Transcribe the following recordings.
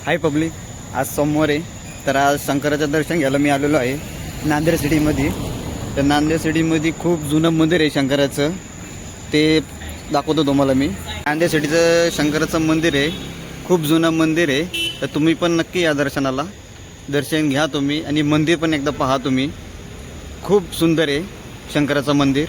हाय public, आज सोमवार आहे. तर आज शंकराचं दर्शन घ्यायला मी आलेलो आहे नांदेड सिटीमध्ये. तर नांदेड सिटीमध्ये खूप जुनं मंदिर आहे शंकराचं, ते दाखवतो तुम्हाला मी. नांदेड सिटीचं शंकराचं मंदिर आहे, खूप जुनं मंदिर आहे. तर तुम्ही पण नक्की या दर्शनाला, दर्शन घ्या तुम्ही आणि मंदिर पण एकदा पहा तुम्ही. खूप सुंदर आहे शंकराचं मंदिर.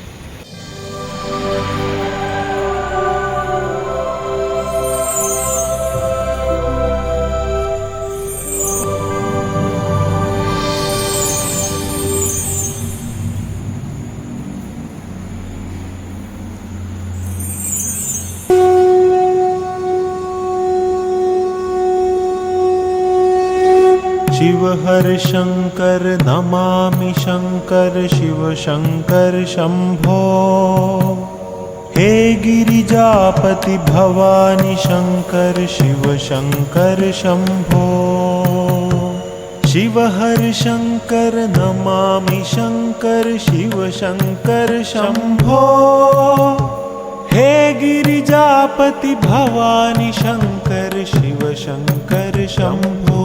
शिव हर शंकर नमामि शंकर शिव शंकर शंभो। हे गिरिजापति भवानी शंकर शिव शंकर शंभो। शिव हर शंकर नमामि शंकर शिव शंकर शंभो। हे गिरिजापति भवानी शंकर शिव शंकर शंभो।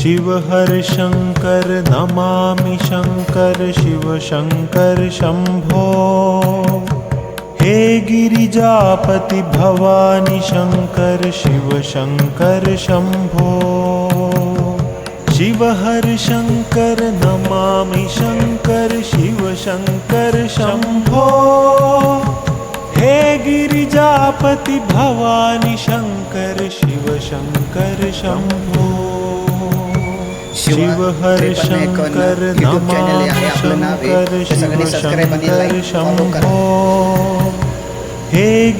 शिव हर शंकर नमामि शंकर शिव शंकर शंभो। हे गिरिजापति भवानी शंकर शिव शंकर शंभो। शिव हर शंकर नमामि शंकर शिव शंकर शंभो। हे गिरिजापति भवानी शंकर शिव शंकर शंभो। शिव हर शंकर नमामि शंकर शिव शंकर शंभो। हे